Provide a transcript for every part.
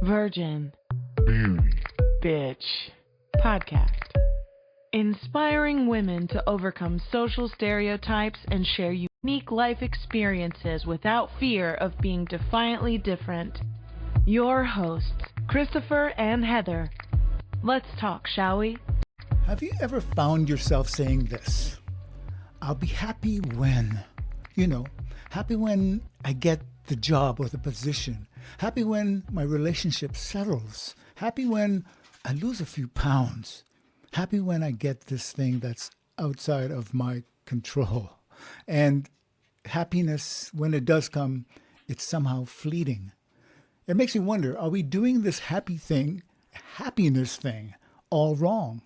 Virgin Bitch podcast. Inspiring women to overcome social stereotypes and share unique life experiences without fear of being defiantly different. Your hosts, Christopher and Heather. Let's talk, shall we? Have you ever found yourself saying this? I'll be happy when, happy when I get the job or the position. Happy when my relationship settles. Happy when I lose a few pounds. Happy when I get this thing that's outside of my control. And happiness, when it does come, it's somehow fleeting. It makes me wonder, are we doing this happiness thing, all wrong?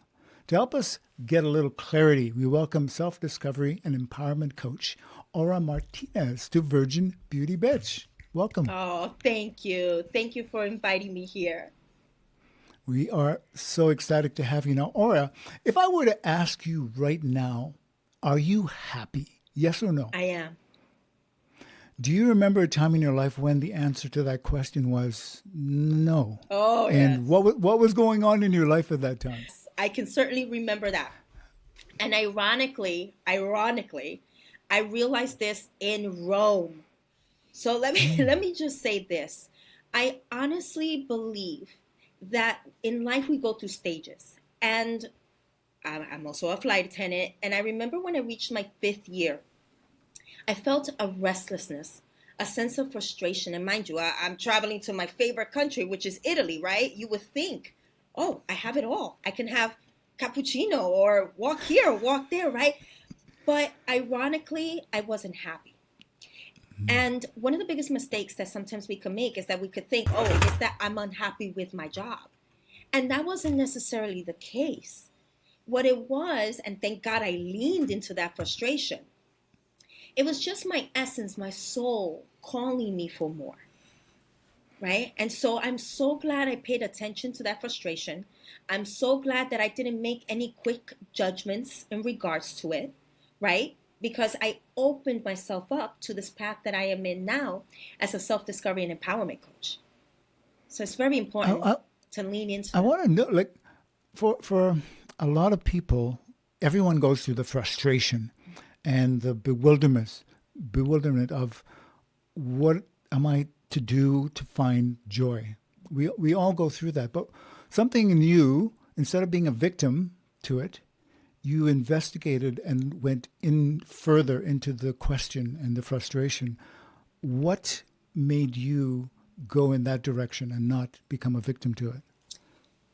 To help us get a little clarity, we welcome self-discovery and empowerment coach, Aura Martinez, to VIRGIN.BEAUTY.B. Welcome. Oh, thank you. Thank you for inviting me here. We are so excited to have you now. Aura, if I were to ask you right now, are you happy? Yes or no? I am. Do you remember a time in your life when the answer to that question was no? Oh, and yes. what was going on in your life at that time? I can certainly remember that. And ironically, I realized this in Rome. So let me just say this. I honestly believe that in life we go through stages. And I'm also a flight attendant. And I remember when I reached my 5th year, I felt a restlessness, a sense of frustration. And mind you, I'm traveling to my favorite country, which is Italy, right? You would think, oh, I have it all. I can have cappuccino or walk here or walk there, right? But ironically, I wasn't happy. And one of the biggest mistakes that sometimes we can make is that we could think, oh, it's that I'm unhappy with my job. And that wasn't necessarily the case. What it was, and thank God I leaned into that frustration, it was just my essence, my soul calling me for more. Right? And so I'm so glad I paid attention to that frustration. I'm so glad that I didn't make any quick judgments in regards to it, right? Because I opened myself up to this path that I am in now as a self-discovery and empowerment coach. So it's very important to lean into I want to know, like, for a lot of people, everyone goes through the frustration and the bewilderment of what am I to do to find joy. We all go through that. But something in you, instead of being a victim to it, you investigated and went in further into the question and the frustration. What made you go in that direction and not become a victim to it?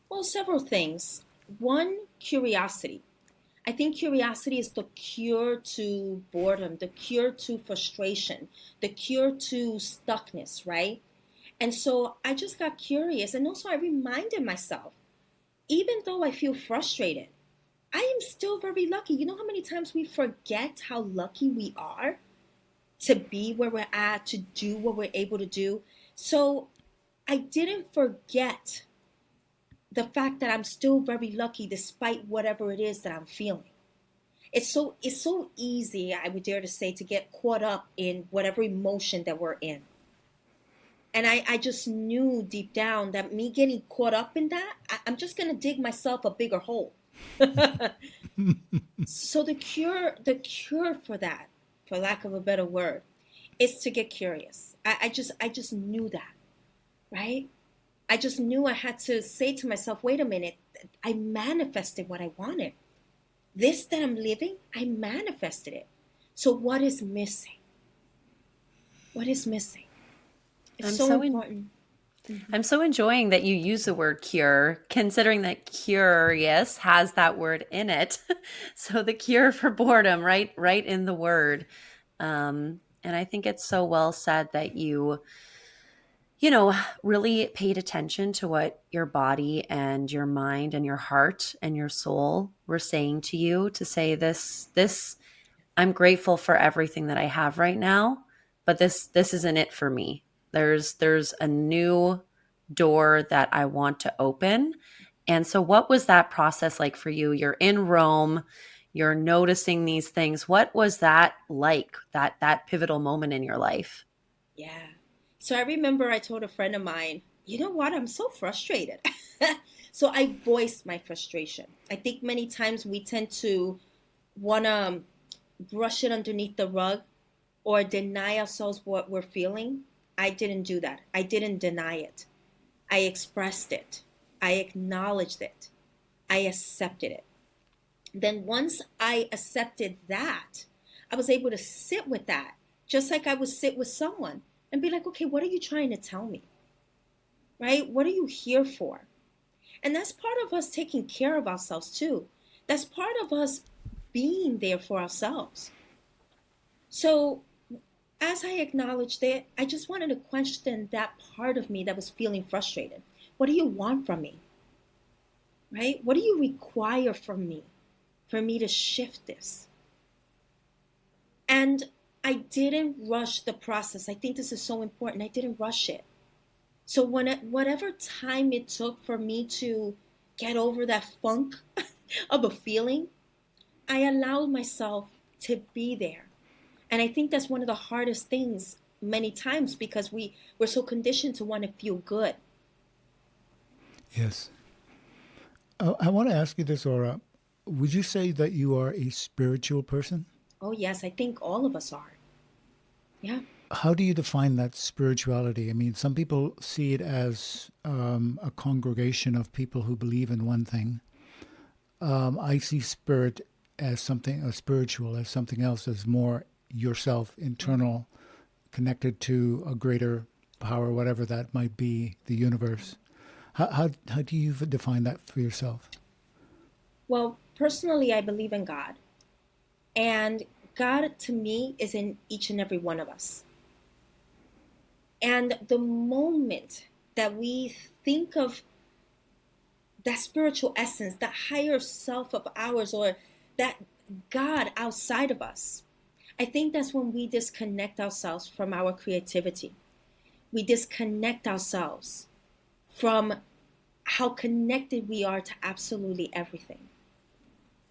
Well, several things. One, curiosity. I think curiosity is the cure to boredom, the cure to frustration, the cure to stuckness, right? And so I just got curious. And also I reminded myself, even though I feel frustrated, I am still very lucky. You know how many times we forget how lucky we are to be where we're at, to do what we're able to do? So I didn't forget the fact that I'm still very lucky despite whatever it is that I'm feeling. It's so easy, I would dare to say, to get caught up in whatever emotion that we're in. And I just knew deep down that me getting caught up in that, I'm just going to dig myself a bigger hole. So the cure for that, for lack of a better word, is to get curious. I just knew that, right? I just knew I had to say to myself, wait a minute, I manifested what I wanted. This that I'm living, I manifested it. So what is missing? What is missing? It's so important. I'm so enjoying that you use the word cure, considering that curious has that word in it. So the cure for boredom, right in the word. And I think it's so well said that you really paid attention to what your body and your mind and your heart and your soul were saying to you, to say this, I'm grateful for everything that I have right now, but this isn't it for me. There's a new door that I want to open. And so what was that process like for you? You're in Rome, you're noticing these things. What was that like, that pivotal moment in your life? Yeah. So I remember I told a friend of mine, you know what? I'm so frustrated. So I voiced my frustration. I think many times we tend to want to brush it underneath the rug or deny ourselves what we're feeling. I didn't do that. I didn't deny it. I expressed it. I acknowledged it. I accepted it. Then once I accepted that, I was able to sit with that, just like I would sit with someone and be like, okay, what are you trying to tell me? Right? What are you here for? And that's part of us taking care of ourselves too. That's part of us being there for ourselves. So as I acknowledged it, I just wanted to question that part of me that was feeling frustrated. What do you want from me? Right? What do you require from me for me to shift this? And I didn't rush the process. I think this is so important. I didn't rush it. So whatever time it took for me to get over that funk of a feeling, I allowed myself to be there. And I think that's one of the hardest things many times because we're so conditioned to want to feel good. Yes. I want to ask you this, Aura. Would you say that you are a spiritual person? Oh, yes, I think all of us are. Yeah. How do you define that spirituality? I mean, some people see it as a congregation of people who believe in one thing. I see spirit as something, spiritual as something else, as more yourself, internal, connected to a greater power, whatever that might be, the universe. How do you define that for yourself? Well, personally, I believe in God. And God, to me, is in each and every one of us. And the moment that we think of that spiritual essence, that higher self of ours, or that God outside of us, I think that's when we disconnect ourselves from our creativity. We disconnect ourselves from how connected we are to absolutely everything.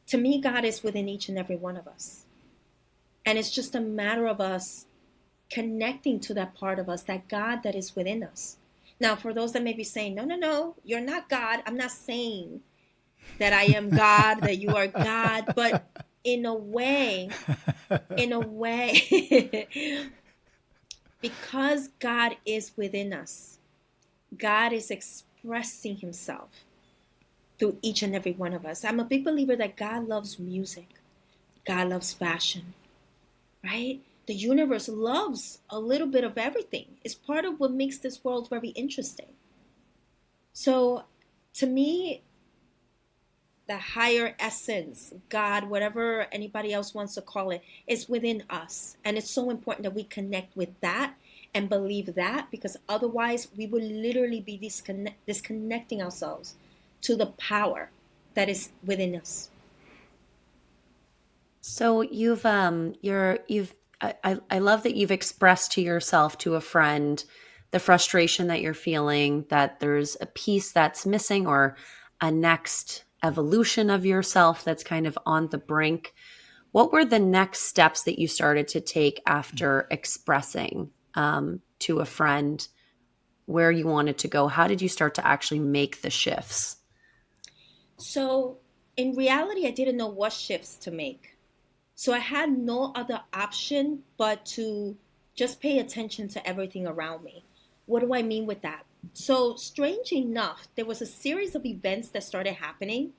To me, God is within each and every one of us. And it's just a matter of us connecting to that part of us, that God that is within us. Now, for those that may be saying, no, no, no, you're not God. I'm not saying that I am God, that you are God. But in a way, because God is within us, God is expressing himself through each and every one of us. I'm a big believer that God loves music. God loves fashion, right? The universe loves a little bit of everything. It's part of what makes this world very interesting. So to me, the higher essence, God, whatever anybody else wants to call it, is within us. And it's so important that we connect with that and believe that, because otherwise we will literally be disconnecting ourselves to the power that is within us. So I love that you've expressed to yourself, to a friend, the frustration that you're feeling, that there's a piece that's missing or a next evolution of yourself that's kind of on the brink. What were the next steps that you started to take after expressing to a friend where you wanted to go? How did you start to actually make the shifts? So in reality, I didn't know what shifts to make. So I had no other option but to just pay attention to everything around me. What do I mean with that? So strange enough, there was a series of events that started happening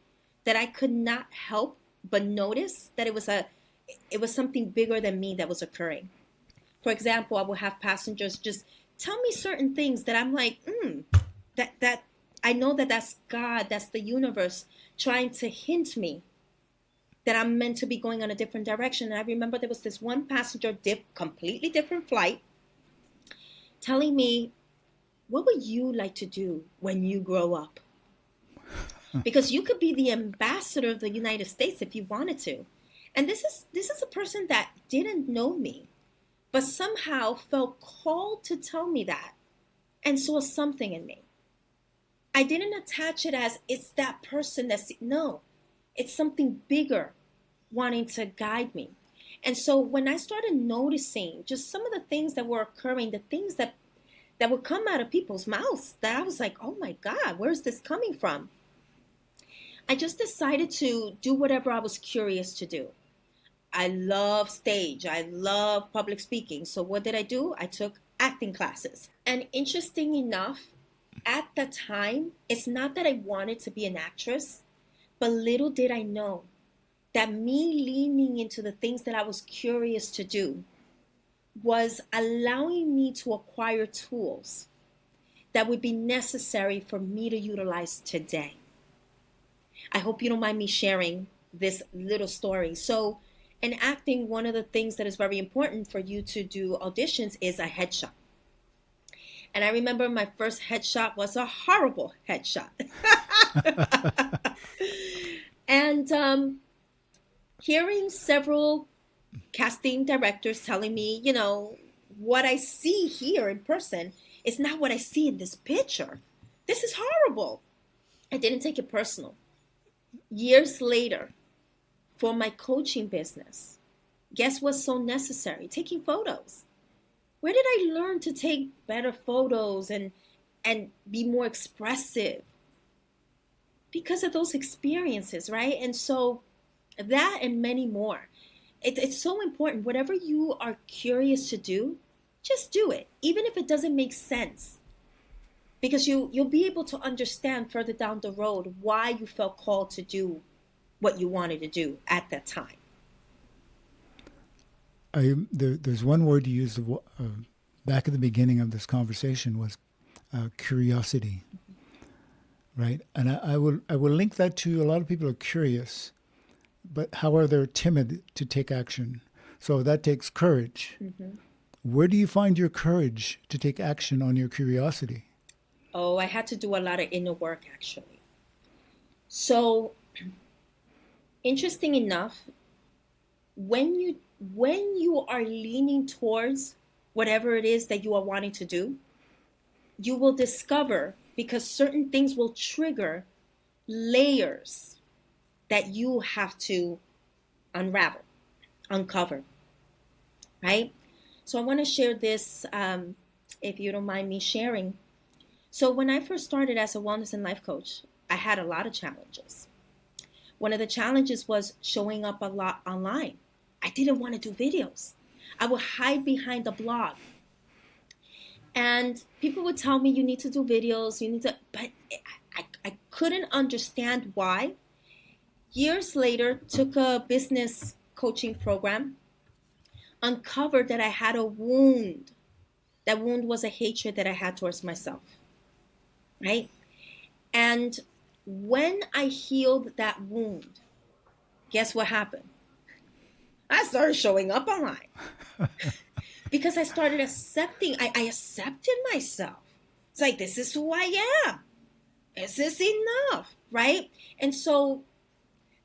that I could not help but notice that it was something bigger than me that was occurring. For example, I will have passengers just tell me certain things that I'm like, that I know that that's God, that's the universe trying to hint me that I'm meant to be going on a different direction. And I remember there was this one passenger, completely different flight, telling me, what would you like to do when you grow up? Because you could be the ambassador of the United States if you wanted to. And this is a person that didn't know me, but somehow felt called to tell me that and saw something in me. I didn't attach it as it's that person no, it's something bigger wanting to guide me. And so when I started noticing just some of the things that were occurring, the things that that would come out of people's mouths that I was like, oh my God, where's this coming from? I just decided to do whatever I was curious to do. I love stage. I love public speaking. So what did I do? I took acting classes. And interesting enough, at the time, it's not that I wanted to be an actress, but little did I know that me leaning into the things that I was curious to do was allowing me to acquire tools that would be necessary for me to utilize today. I hope you don't mind me sharing this little story. So in acting, one of the things that is very important for you to do auditions is a headshot. And I remember my first headshot was a horrible headshot. And hearing several casting directors telling me, you know, what I see here in person is not what I see in this picture. This is horrible. I didn't take it personal. Years later, for my coaching business, guess what's so necessary? Taking photos. Where did I learn to take better photos and be more expressive? Because of those experiences, right? And so that and many more. It's so important. Whatever you are curious to do, just do it, even if it doesn't make sense. Because you'll be able to understand further down the road why you felt called to do what you wanted to do at that time. There's one word you used back at the beginning of this conversation was curiosity, right? And I will link that to a lot of people are curious, but however they're timid to take action. So that takes courage. Mm-hmm. Where do you find your courage to take action on your curiosity? Oh, I had to do a lot of inner work, actually. So, interesting enough, when you are leaning towards whatever it is that you are wanting to do, you will discover, because certain things will trigger layers that you have to unravel, uncover, right? So I want to share this, if you don't mind me sharing. So when I first started as a wellness and life coach, I had a lot of challenges. One of the challenges was showing up a lot online. I didn't want to do videos. I would hide behind a blog. And people would tell me, you need to do videos, but I couldn't understand why. Years later, took a business coaching program, uncovered that I had a wound. That wound was a hatred that I had towards myself, right? And when I healed that wound, guess what happened? I started showing up online because I started accepting. I accepted myself. It's like, this is who I am. This is enough, right? And so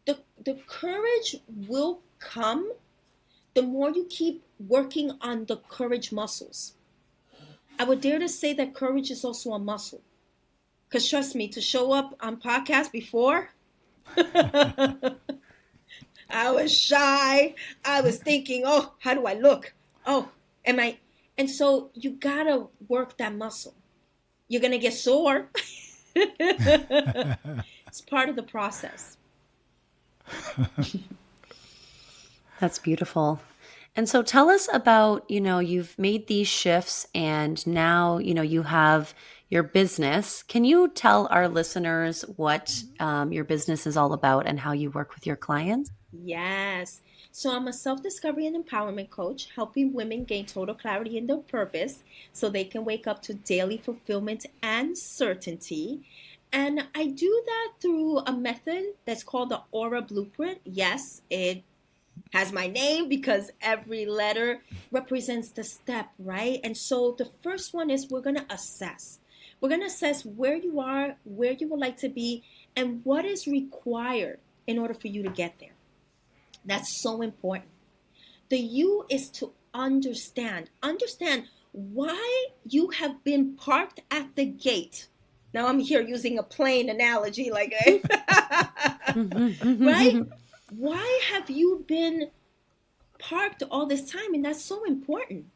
the courage will come the more you keep working on the courage muscles. I would dare to say that courage is also a muscle. Because trust me, to show up on podcasts before, I was shy. I was thinking, oh, how do I look? Oh, am I? And so you got to work that muscle. You're going to get sore. It's part of the process. That's beautiful. And so tell us about, you've made these shifts and now, you have your business. Can you tell our listeners what your business is all about and how you work with your clients? Yes. So I'm a self-discovery and empowerment coach, helping women gain total clarity in their purpose so they can wake up to daily fulfillment and certainty. And I do that through a method that's called the Aura Blueprint. Yes, it has my name because every letter represents the step, right? And so the first one is we're going to assess. We're going to assess where you are, where you would like to be, and what is required in order for you to get there. That's so important. The U is to understand why you have been parked at the gate. Now I'm here using a plane analogy, like, right? Why have you been parked all this time? And that's so important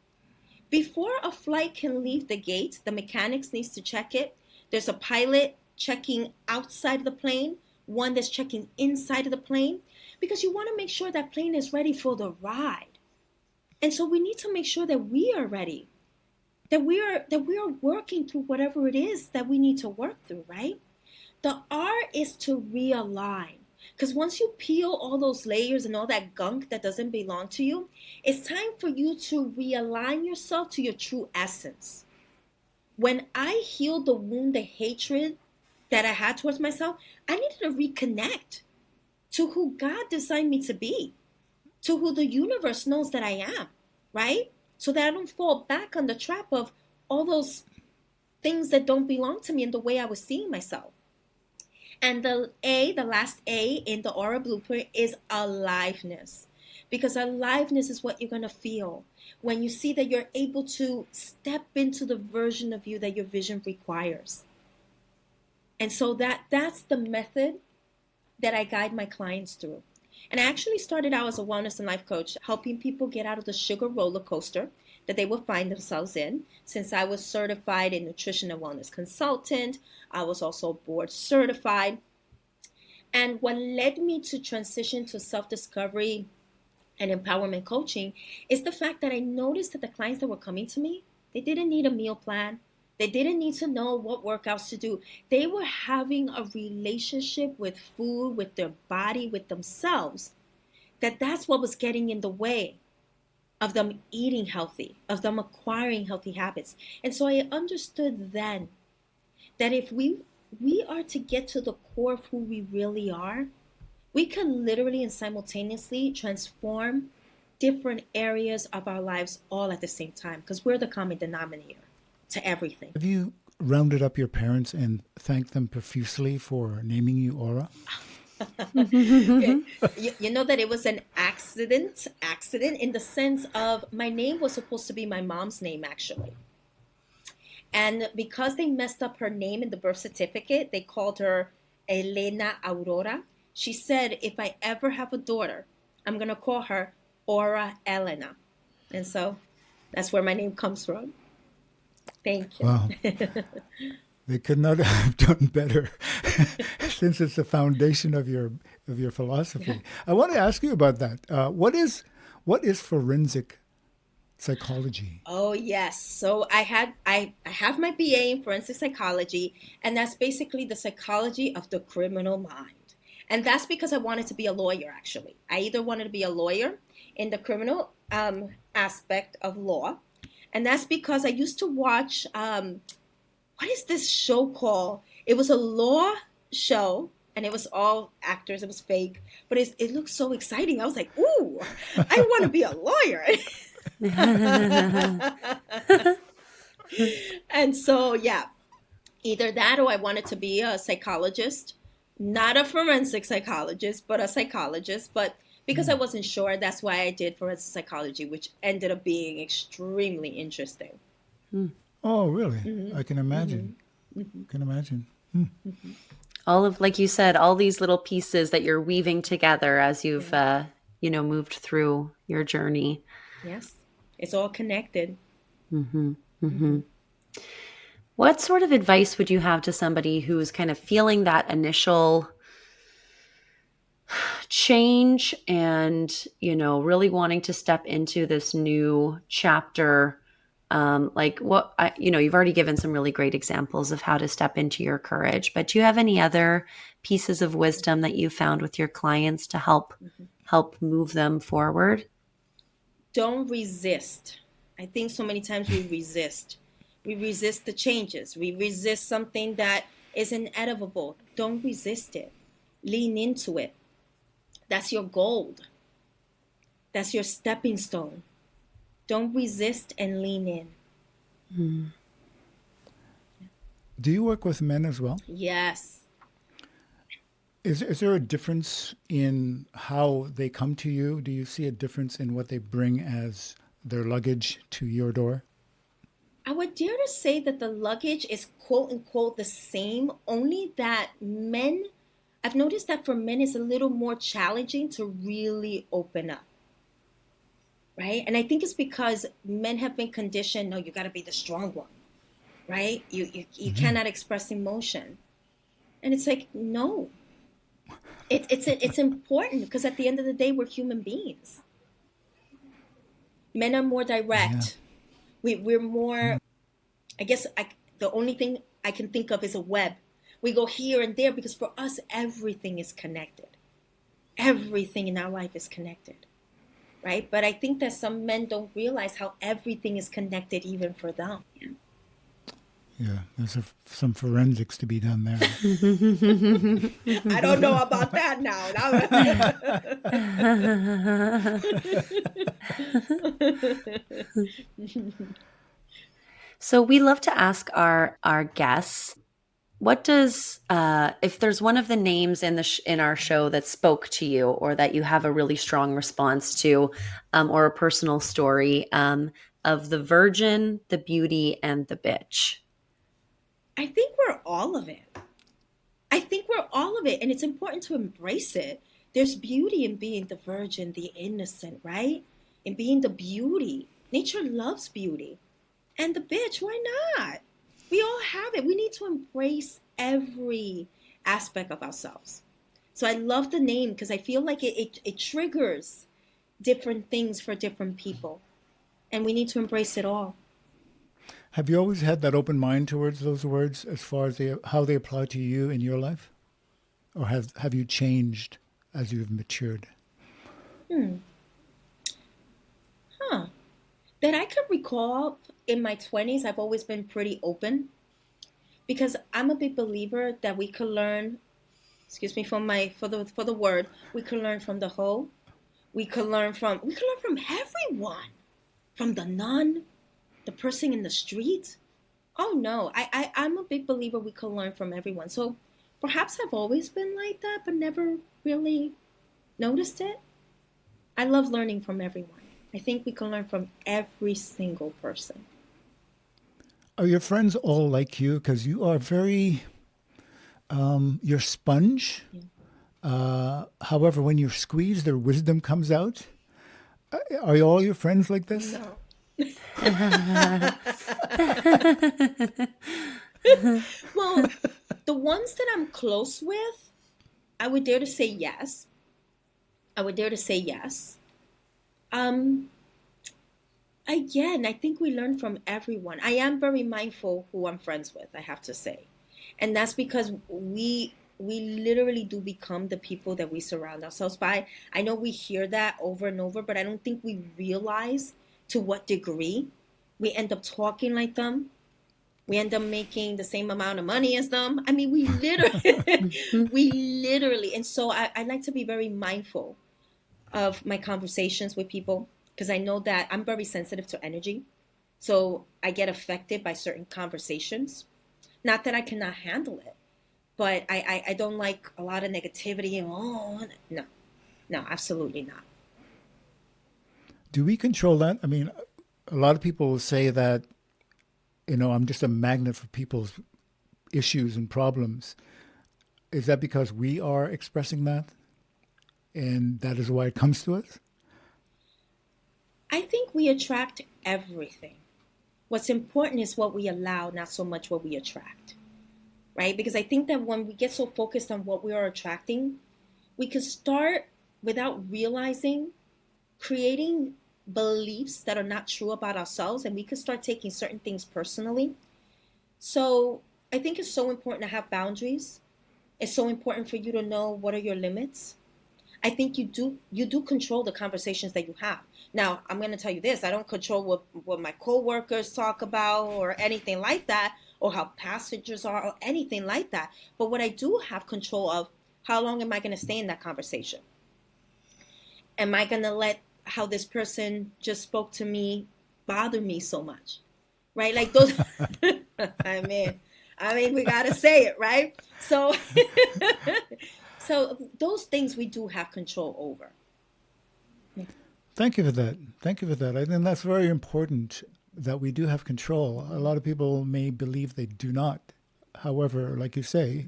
Before a flight can leave the gate, the mechanics needs to check it. There's a pilot checking outside the plane, one that's checking inside of the plane, because you want to make sure that plane is ready for the ride. And so we need to make sure that we are ready, that we are working through whatever it is that we need to work through, right? The R is to realign. Because once you peel all those layers and all that gunk that doesn't belong to you, it's time for you to realign yourself to your true essence. When I healed the wound, the hatred that I had towards myself, I needed to reconnect to who God designed me to be, to who the universe knows that I am, right? So that I don't fall back on the trap of all those things that don't belong to me in the way I was seeing myself. And the last A in the Aura Blueprint is aliveness. Because aliveness is what you're going to feel when you see that you're able to step into the version of you that your vision requires. And so that's the method that I guide my clients through. And I actually started out as a wellness and life coach, helping people get out of the sugar roller coaster that they would find themselves in. Since I was certified in nutrition and wellness consultant, I was also board certified. And what led me to transition to self-discovery and empowerment coaching is the fact that I noticed that the clients that were coming to me, they didn't need a meal plan. They didn't need to know what workouts to do. They were having a relationship with food, with their body, with themselves, that's what was getting in the way of them eating healthy, of them acquiring healthy habits. And so I understood then that if we are to get to the core of who we really are, we can literally and simultaneously transform different areas of our lives all at the same time, because we're the common denominator to everything. Have you rounded up your parents and thanked them profusely for naming you Aura? You know that it was an accident in the sense of my name was supposed to be my mom's name, actually. And because they messed up her name in the birth certificate, they called her Elena Aurora. She said, if I ever have a daughter, I'm going to call her Aura Elena. And so that's where my name comes from. Thank you. Wow. They could not have done better since it's the foundation of your philosophy. I want to ask you about that. What is forensic psychology? Oh, yes. So I have my BA in forensic psychology, and that's basically the psychology of the criminal mind. And that's because I wanted to be a lawyer, actually. I either wanted to be a lawyer in the criminal aspect of law, and that's because I used to watch, what is this show called? It was a law show, and it was all actors. It was fake, but it looked so exciting. I was like, ooh, I want to be a lawyer. And so, yeah, either that or I wanted to be a psychologist, not a forensic psychologist, but a psychologist. But because I wasn't sure, that's why I did forensic psychology, which ended up being extremely interesting. Oh, really? I can imagine. Can imagine. All of, like you said, all these little pieces that you're weaving together as you've, moved through your journey. Yes, it's all connected. What sort of advice would you have to somebody who's kind of feeling that initial change and, really wanting to step into this new chapter? You've already given some really great examples of how to step into your courage, but do you have any other pieces of wisdom that you found with your clients to help move them forward? Don't resist. I think so many times we resist. We resist the changes. We resist something that is inedible. Don't resist it. Lean into it. That's your gold. That's your stepping stone. Don't resist and lean in. Do you work with men as well? Yes. Is there a difference in how they come to you? Do you see a difference in what they bring as their luggage to your door? I would dare to say that the luggage is quote unquote the same, only that I've noticed that for men it's a little more challenging to really open up. right? And I think it's because men have been conditioned, no, you got to be the strong one, right? You cannot express emotion. And it's like, no, it's important because at the end of the day, we're human beings. Men are more Yeah. direct. We're more, I guess the only thing I can think of is a web. We go here and there because for us, everything is connected. Everything in our life is connected, right? But I think that some men don't realize how everything is connected even for them. Yeah. There's some forensics to be done there. I don't know about that now. So we love to ask our guests, what does if there's one of the names in in our show that spoke to you, or that you have a really strong response to, or a personal story of the virgin, the beauty, and the bitch? I think we're all of it. I think we're all of it, and it's important to embrace it. There's beauty in being the virgin, the innocent, right? In being the beauty. Nature loves beauty. And the bitch, why not? We all have it. We need to embrace every aspect of ourselves. So I love the name because I feel like it triggers different things for different people. And we need to embrace it all. Have you always had that open mind towards those words as far as how they apply to you in your life? Or have you changed as you've matured? Huh. That I can recall in my 20s, I've always been pretty open because I'm a big believer that we could learn, excuse me for the word, we could learn from the whole. We could learn from everyone. From the nun, the person in the street. Oh no, I'm a big believer we can learn from everyone. So perhaps I've always been like that, but never really noticed it. I love learning from everyone. I think we can learn from every single person. Are your friends all like you? Because you are very, you're sponge. However, when you're squeezed, their wisdom comes out. Are all your friends like this? No. Well, the ones that I'm close with, I would dare to say yes. I would dare to say yes. Um, Again, I think we learn from everyone. I am very mindful who I'm friends with, I have to say. And that's because we literally do become the people that we surround ourselves by. I know we hear that over and over, but I don't think we realize to what degree we end up talking like them. We end up making the same amount of money as them. I mean, we literally, and so I like to be very mindful of my conversations with people because I know that I'm very sensitive to energy. So I get affected by certain conversations. Not that I cannot handle it, but I don't like a lot of negativity. Oh, no, no, absolutely not. Do we control that? I mean, a lot of people will say that, I'm just a magnet for people's issues and problems. Is that because we are expressing that? And that is why it comes to us? I think we attract everything. What's important is what we allow, not so much what we attract, right? Because I think that when we get so focused on what we are attracting, we can start without realizing creating beliefs that are not true about ourselves, and we can start taking certain things personally. So I think it's so important to have boundaries. It's so important for you to know what are your limits. I think you do control the conversations that you have. Now, I'm going to tell you this. I don't control what my coworkers talk about or anything like that, or how passengers are or anything like that. But what I do have control of, how long am I going to stay in that conversation? Am I going to let how this person just spoke to me bother me so much? Right? Like those, I mean, we got to say it, right? So, so those things we do have control over. Thank you for that. Thank you for that. I think that's very important that we do have control. A lot of people may believe they do not. However, like you say,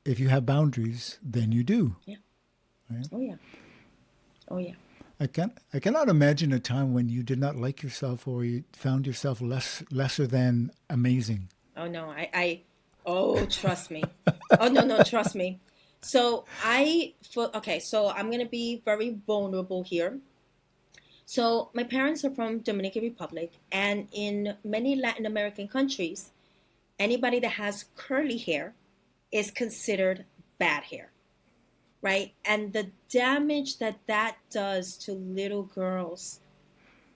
if you have boundaries, then you do. Yeah. Right? Oh, yeah. Oh, yeah. I cannot imagine a time when you did not like yourself or you found yourself lesser than amazing. Oh no, oh, trust me. Oh no, no, trust me. So so I'm gonna be very vulnerable here. So my parents are from Dominican Republic, and in many Latin American countries, anybody that has curly hair is considered bad hair, right? And the damage that that does to little girls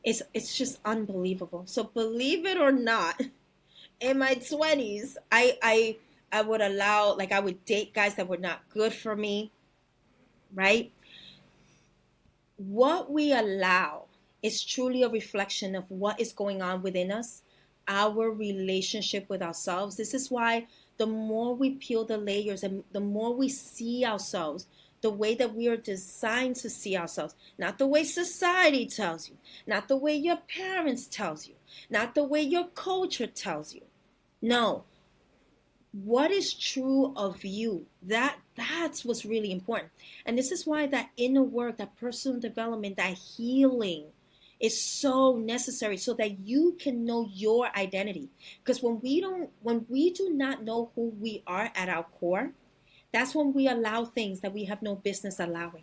is it's just unbelievable. So believe it or not, in my 20s, I would allow, like, I would date guys that were not good for me, right? What we allow is truly a reflection of what is going on within us, our relationship with ourselves. This is why the more we peel the layers and the more we see ourselves the way that we are designed to see ourselves, not the way society tells you, not the way your parents tells you, not the way your culture tells you. No, what is true of you, that's what's really important. And this is why that inner work, that personal development, that healing is so necessary, so that you can know your identity. Because when we do not know who we are at our core, that's when we allow things that we have no business allowing.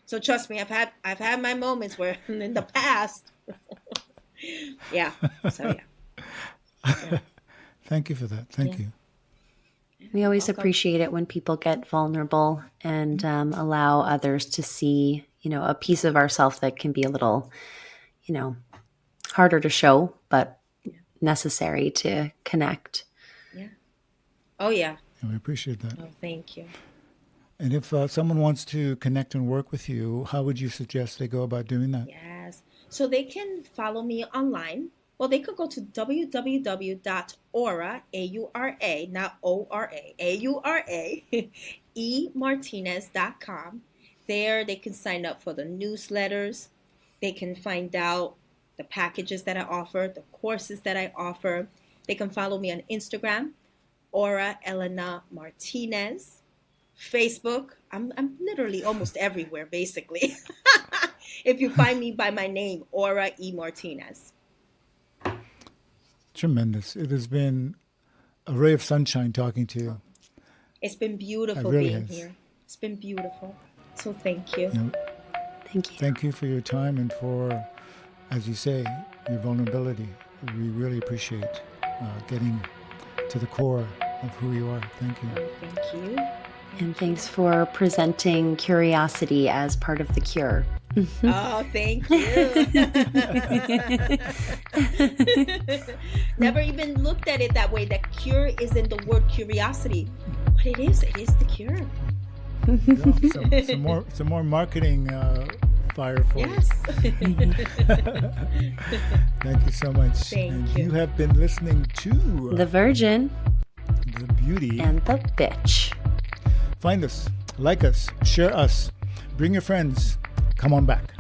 So trust me, I've had my moments where in the past. Yeah. So yeah. Thank you for that. Thank you. We always Welcome. appreciate it when people get vulnerable and allow others to see, a piece of ourselves that can be a little, harder to show, but necessary to connect. Yeah. Oh yeah. And we appreciate that. Oh, thank you. And if someone wants to connect and work with you, how would you suggest they go about doing that? Yes. So they can follow me online. Well, they could go to www.aura, A-U-R-A, not O-R-A, A-U-R-A, emartinez.com. There they can sign up for the newsletters. They can find out the packages that I offer, the courses that I offer. They can follow me on Instagram, Aura Elena Martinez. Facebook, I'm literally almost everywhere, basically. If you find me by my name, Aura E. Martinez. Tremendous. It has been a ray of sunshine talking to you. It's been beautiful It really being has. here. It's been beautiful. So thank you. Thank you. Thank you for your time and for, as you say, your vulnerability. We really appreciate getting to the core of who you are. Thank you. Thank you. And thanks for presenting curiosity as part of the cure. Oh, thank you. Never even looked at it that way. That cure is in the word curiosity. But it is the cure. Yeah, some more marketing fire for Yes. you. Thank you so much. Thank you. You have been listening to The Virgin The Beauty. and the Bitch. Find us, like us, share us, bring your friends. Come on back.